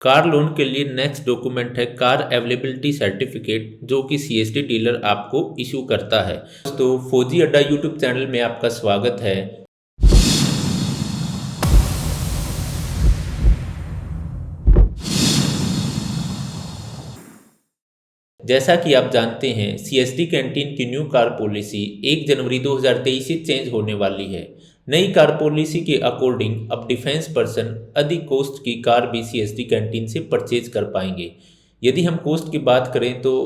Car loan के लिए next document है कार अवेलेबिलिटी सर्टिफिकेट, जो कि सीएसडी डीलर आपको इशू करता है। दोस्तों, फौजी अड्डा यूट्यूब चैनल में आपका स्वागत है। जैसा कि आप जानते हैं, सीएसडी कैंटीन की न्यू कार पॉलिसी 1 जनवरी 2023 से चेंज होने वाली है। नई कार पॉलिसी के अकॉर्डिंग अब डिफेंस पर्सन अधिक कॉस्ट की कार भी सीएसडी कैंटीन से परचेज कर पाएंगे। यदि हम कॉस्ट की बात करें तो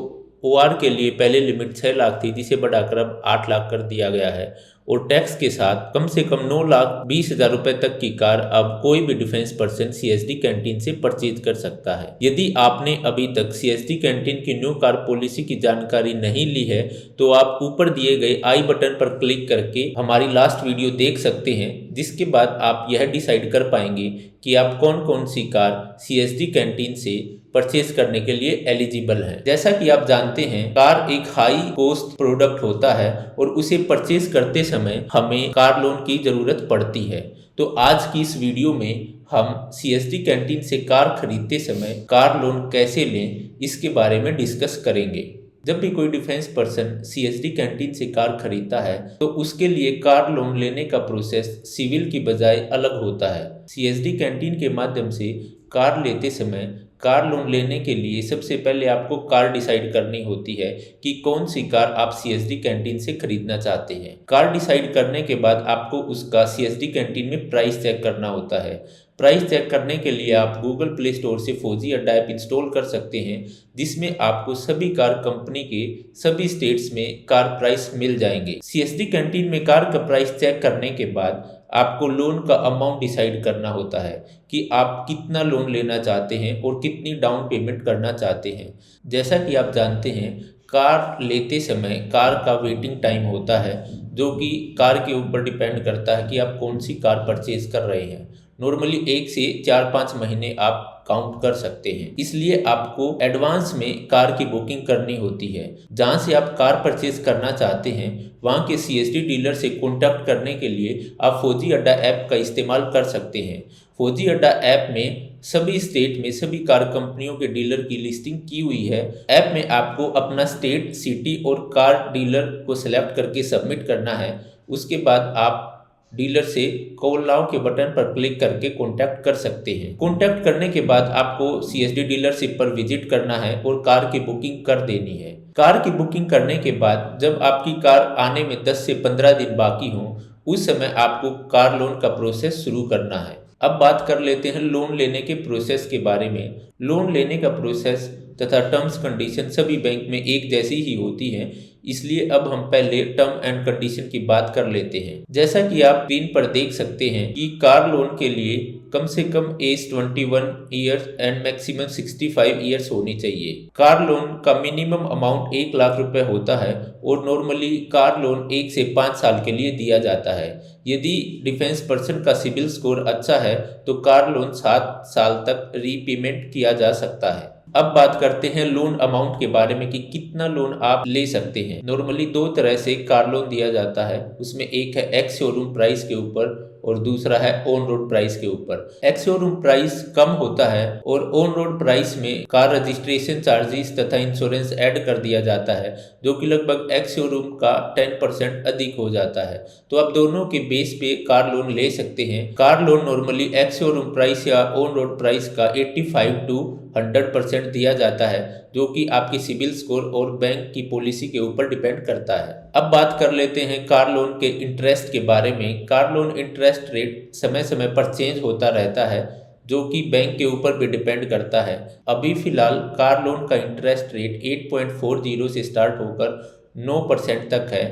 ओआर के लिए पहले लिमिट 6 लाख थी, जिसे बढ़ाकर अब 8 लाख कर दिया गया है और टैक्स के साथ कम से कम 9,20,000 रुपए तक की कार अब कोई भी डिफेंस पर्सन सीएसडी कैंटीन से परचेज कर सकता है। यदि आपने अभी तक सीएसडी कैंटीन की न्यू कार पॉलिसी की जानकारी नहीं ली है तो आप ऊपर दिए गए आई बटन पर क्लिक करके हमारी लास्ट वीडियो देख सकते हैं, जिसके बाद आप यह डिसाइड कर पाएंगे कि आप कौन कौन सी कार सीएसडी कैंटीन से परचेज करने के लिए एलिजिबल है। जैसा कि आप जानते हैं, कार एक हाई कॉस्ट प्रोडक्ट होता है और उसे परचेज करते समय हमें कार लोन की जरूरत पड़ती है। तो आज की इस वीडियो में हम सीएसडी कैंटीन से कार खरीदते समय कार लोन कैसे लें, इसके बारे में डिस्कस करेंगे। जब भी कोई डिफेंस पर्सन सीएसडी कैंटीन से कार खरीदता है तो उसके लिए कार लोन लेने का प्रोसेस सिविल की बजाय अलग होता है। सीएसडी कैंटीन के माध्यम से कार लेते समय कार लोन लेने के लिए सबसे पहले आपको कार डिसाइड करनी होती है कि कौन सी कार आप सीएसडी कैंटीन से खरीदना चाहते हैं। कार डिसाइड करने के बाद आपको उसका सीएसडी कैंटीन में प्राइस चेक करना होता है। प्राइस चेक करने के लिए आप गूगल प्ले स्टोर से फौजी अड्डा ऐप इंस्टॉल कर सकते हैं, जिसमें आपको सभी कार कंपनी के सभी स्टेट्स में कार प्राइस मिल जाएंगे। सीएसडी कैंटीन में कार का प्राइस चेक करने के बाद आपको लोन का अमाउंट डिसाइड करना होता है कि आप कितना लोन लेना चाहते हैं और कितनी डाउन पेमेंट करना चाहते हैं। जैसा कि आप जानते हैं, कार लेते समय कार का वेटिंग टाइम होता है, जो कि कार के ऊपर डिपेंड करता है कि आप कौन सी कार परचेज कर रहे हैं। नॉर्मली 1 से 4-5 महीने आप काउंट कर सकते हैं, इसलिए आपको एडवांस में कार की बुकिंग करनी होती है। जहां से आप कार परचेज करना चाहते हैं वहां के सीएसडी डीलर से कॉन्टैक्ट करने के लिए आप फौजी अड्डा ऐप का इस्तेमाल कर सकते हैं। फौजी अड्डा ऐप में सभी स्टेट में सभी कार कंपनियों के डीलर की लिस्टिंग की हुई है। ऐप में आपको अपना स्टेट, सिटी और कार डीलर को सिलेक्ट करके सबमिट करना है। उसके बाद आप डीलर से कॉल नाउ के बटन पर क्लिक करके कॉन्टैक्ट कर सकते हैं। कॉन्टैक्ट करने के बाद आपको सीएसडी डीलरशिप पर विजिट करना है और कार की बुकिंग कर देनी है। कार की बुकिंग करने के बाद जब आपकी कार आने में 10 से 15 दिन बाकी हो, उस समय आपको कार लोन का प्रोसेस शुरू करना है। अब बात कर लेते हैं लोन लेने के प्रोसेस के बारे में। लोन लेने का प्रोसेस तथा टर्म्स कंडीशन सभी बैंक में एक जैसी ही होती है, इसलिए अब हम पहले टर्म एंड कंडीशन की बात कर लेते हैं। जैसा कि आप स्क्रीन पर देख सकते हैं कि कार लोन के लिए कम से कम age 21 years and maximum 65 years होनी चाहिए। कार लोन का मिनिमम अमाउंट 1 लाख रुपए होता है और नॉर्मली कार लोन 1 से 5 साल के लिए दिया जाता है। यदि डिफेंस पर्सन का सिविल स्कोर अच्छा है तो कार लोन 7 साल तक रीपेमेंट किया जा सकता है। अब बात करते हैं लोन अमाउंट के बारे में कि कितना लोन आप ले सकते हैं। नॉर्मली 2 तरह से कार लोन दिया जाता है, उसमें एक है एक्स शोरूम प्राइस के ऊपर और दूसरा है ऑन रोड प्राइस के ऊपर। एक्स शोरूम प्राइस कम होता है और ऑन रोड प्राइस में कार रजिस्ट्रेशन चार्जेस तथा इंश्योरेंस ऐड कर दिया जाता है, जो कि लगभग एक्स शोरूम का 10% अधिक हो जाता है। तो आप दोनों के बेस पे कार लोन ले सकते हैं। Car loan normally ex showroom price या ऑन रोड प्राइस का 85 to 100% दिया जाता है, जो कि आपकी सिविल स्कोर और बैंक की पॉलिसी के ऊपर डिपेंड करता है। अब बात कर लेते हैं कार लोन के इंटरेस्ट के बारे में। कार लोन इंटरेस्ट रेट समय समय पर चेंज होता रहता है, जो कि बैंक के ऊपर भी डिपेंड करता है। अभी फिलहाल कार लोन का इंटरेस्ट रेट 8.40 से स्टार्ट होकर 9% तक है।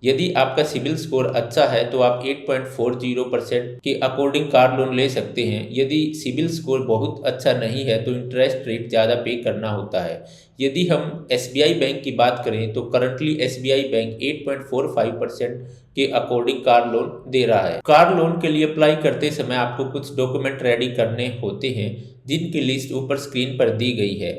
यदि आपका सिविल स्कोर अच्छा है तो आप 8.40% के अकॉर्डिंग कार लोन ले सकते हैं। यदि सिविल स्कोर बहुत अच्छा नहीं है तो इंटरेस्ट रेट ज़्यादा पे करना होता है। यदि हम एसबीआई बैंक की बात करें तो करंटली एसबीआई बैंक 8.45% के अकॉर्डिंग कार लोन दे रहा है। कार लोन के लिए अप्लाई करते समय आपको कुछ डॉक्यूमेंट रेडी करने होते हैं, जिनकी लिस्ट ऊपर स्क्रीन पर दी गई है।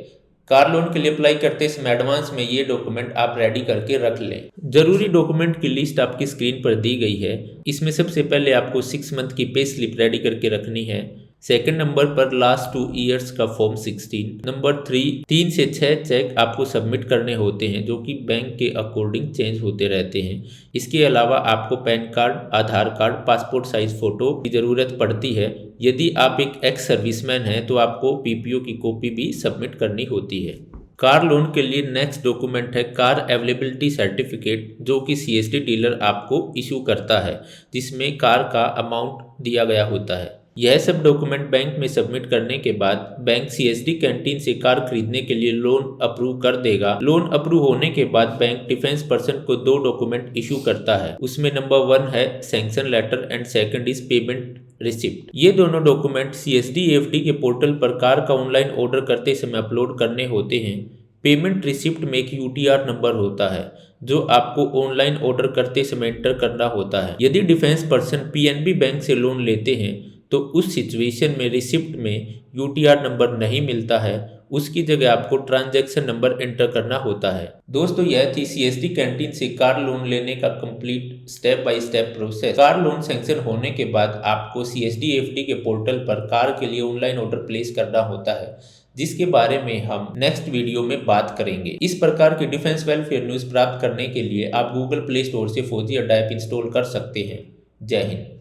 कार लोन के लिए अप्लाई करते समय एडवांस में ये डॉक्यूमेंट आप रेडी करके रख लें। जरूरी डॉक्यूमेंट की लिस्ट आपकी स्क्रीन पर दी गई है। इसमें सबसे पहले आपको 6 मंथ की पे स्लिप रेडी करके रखनी है। सेकंड नंबर पर लास्ट 2 ईयर्स का फॉर्म 16। नंबर 3 से 6 चेक आपको सबमिट करने होते हैं जो कि बैंक के अकॉर्डिंग चेंज होते रहते हैं। इसके अलावा आपको पैन कार्ड, आधार कार्ड, पासपोर्ट साइज फोटो की ज़रूरत पड़ती है। यदि आप एक एक्स सर्विसमैन हैं तो आपको पीपीओ की कॉपी भी सबमिट करनी होती है। कार लोन के लिए नेक्स्ट डॉक्यूमेंट है कार अवेलेबिलिटी सर्टिफिकेट, जो कि सीएसडी डीलर आपको इशू करता है, जिसमें कार का अमाउंट दिया गया होता है। यह सब डॉक्यूमेंट बैंक में सबमिट करने के बाद बैंक सीएसडी कैंटीन से कार खरीदने के लिए लोन अप्रूव कर देगा। लोन अप्रूव होने के बाद बैंक डिफेंस पर्सन को 2 डॉक्यूमेंट इशू करता है। उसमें नंबर 1 है sanction letter and second is payment receipt. ये दोनों डॉक्यूमेंट CSD-AFD के पोर्टल पर कार का ऑनलाइन ऑर्डर करते समय अपलोड करने होते हैं। पेमेंट रिसिप्ट में एक UTR नंबर होता है जो आपको ऑनलाइन ऑर्डर करते समय एंटर करना होता है। यदि डिफेंस पर्सन PNB बैंक से लोन लेते हैं तो उस सिचुएशन में रिसिप्ट में UTR नंबर नहीं मिलता है, उसकी जगह आपको ट्रांजैक्शन नंबर एंटर करना होता है। दोस्तों, यह थी CSD कैंटीन से कार लोन लेने का complete step by step process. Car loan sanction होने के बाद आपको CSD-AFD के पोर्टल पर कार के लिए ऑनलाइन ऑर्डर प्लेस करना होता है, जिसके बारे में हम नेक्स्ट वीडियो में बात करेंगे। इस प्रकार की डिफेंस वेलफेयर न्यूज़ प्राप्त करने के लिए आप गूगल प्ले स्टोर से फौजी अड्डा ऐप इंस्टॉल कर सकते हैं। जय हिंद।